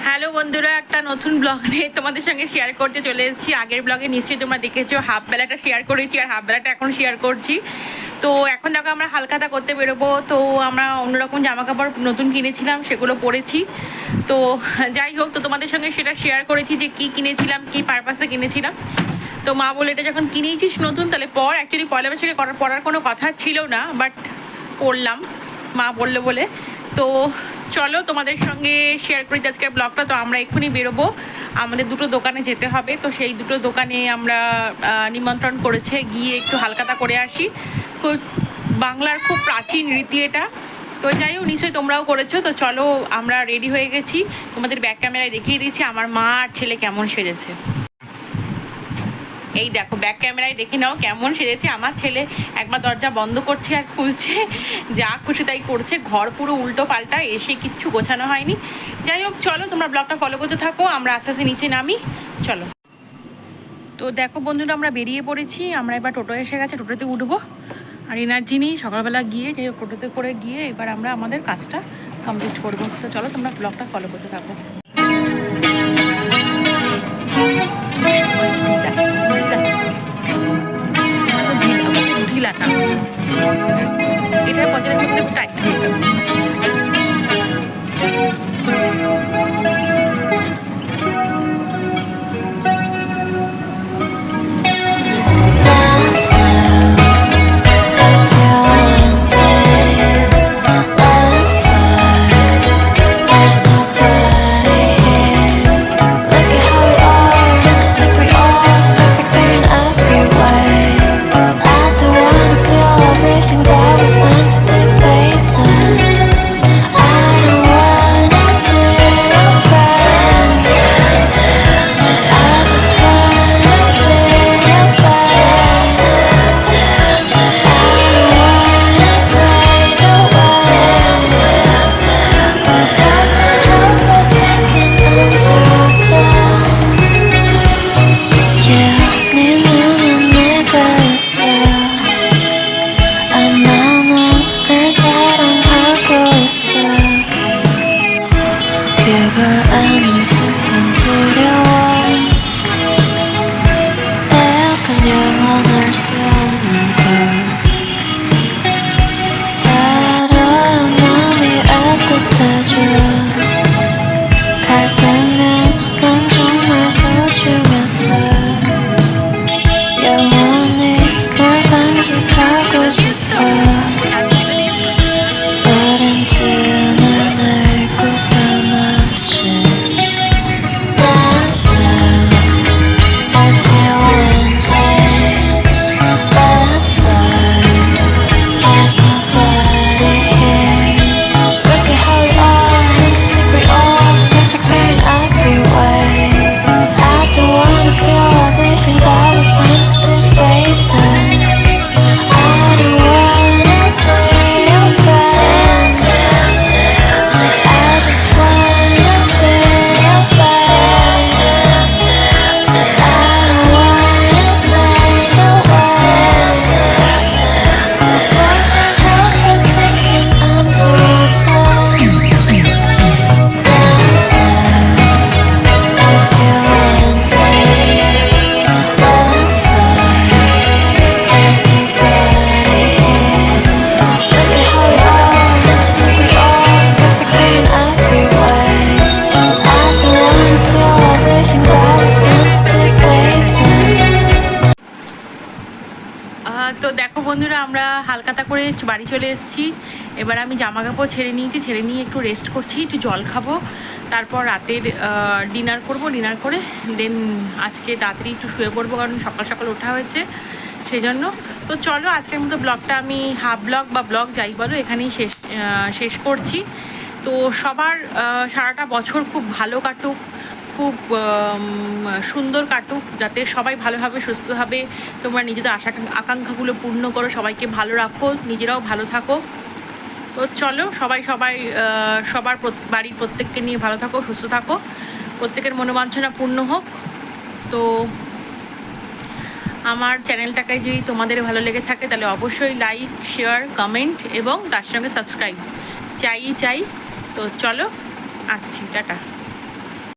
Hello বন্ধুরা, একটা নতুন ব্লগ নিয়ে তোমাদের সঙ্গে শেয়ার করতে চলে এসেছি। আগের ব্লগে নিশ্চয়ই তোমরা দেখেছো, হাফ বেলাটা শেয়ার করেছি আর হাফ বেলাটা এখন শেয়ার করছি। তো এখন দেখো আমরা হালখাতা করতে বেরোবো, তো আমরা অন্যরকম জামা কাপড় নতুন কিনেছিলাম, সেগুলো পরেছি। তো যাই হোক, তো তোমাদের সঙ্গে সেটা শেয়ার করেছি যে কি কিনেছিলাম, কি পারপাসে কিনেছিলাম। তো মা বলে এটা যখন কিনেছিস নতুন তাহলে পর, অ্যাকচুয়ালি পয়লা বৈশাখে পরার কোনো কথা ছিল না, বাট পরলাম মা বললো বলে। তো চলো তোমাদের সঙ্গে শেয়ার করি আজকের ব্লগটা। তো আমরা এক্ষুনি বেরোবো, আমাদের দুটো দোকানে যেতে হবে। তো সেই দুটো দোকানে আমরা নিমন্ত্রণ করেছে, গিয়ে একটু হালখাতা করে আসি। খুব বাংলার খুব প্রাচীন রীতি এটা। তো যাই হোক, নিশ্চয়ই তোমরাও করেছো। তো চলো, আমরা রেডি হয়ে গেছি, তোমাদের ব্যাক ক্যামেরায় দেখিয়ে দিয়েছি আমার মা আর ছেলে কেমন সেজেছে। এই দেখো, ব্যাক ক্যামেরায় দেখে নাও কেমন সেজেছে আমার ছেলে। একবার দরজা বন্ধ করছে আর খুলছে, যা খুশি তাই করছে, ঘর পুরো উল্টো পাল্টা, এসে কিচ্ছু গোছানো হয়নি। যাই হোক, চলো তোমরা ব্লগটা ফলো করতে থাকো, আমরা আস্তে আস্তে নিচে নামি। চলো। তো দেখো বন্ধুরা, আমরা বেরিয়ে পড়েছি। আমরা এবার টোটো এসে গেছে, টোটোতে উঠবো। আর এনার্জি নেই, সকালবেলা গিয়ে যাই হোক টোটোতে করে গিয়ে এবার আমরা আমাদের কাজটা কমপ্লিট করবো। তো চলো তোমরা ব্লগটা ফলো করতে থাকো। ঢিলাটা এটার পর্যায়ে করতে টাইট হয়ে গেল। তো দেখো বন্ধুরা, আমরা হালখাতা করে বাড়ি চলে এসেছি। এবার আমি জামা কাপড় ছেড়ে নিয়েছি, ছেড়ে নিয়ে একটু রেস্ট করছি, একটু জল খাবো, তারপর রাতের ডিনার করব। ডিনার করে দেন আজকে তাড়াতাড়ি একটু শুয়ে পড়বো, কারণ সকাল সকাল ওঠা হয়েছে সেই জন্য। তো চলো, আজকের মতো ব্লগটা আমি হাফ ব্লগ বা ব্লগ যাই বলো এখানেই শেষ করছি। তো সবার সারাটা বছর খুব ভালো কাটুক, খুব সুন্দর কাটুক, যাতে সবাই ভালোভাবে সুস্থভাবে তোমরা নিজেদের আকাঙ্ক্ষাগুলো পূর্ণ করো, সবাইকে ভালো রাখো, নিজেরাও ভালো থাকো। তো চলো, সবার বাড়ির প্রত্যেককে নিয়ে ভালো থাকো, সুস্থ থাকো, প্রত্যেকের মনোবাঞ্ছনা পূর্ণ হোক। তো আমার চ্যানেলটাকে যদি তোমাদের ভালো লেগে থাকে তাহলে অবশ্যই লাইক, শেয়ার, কমেন্ট এবং তার সঙ্গে সাবস্ক্রাইব চাই। তো চলো, আসছি, টাটা।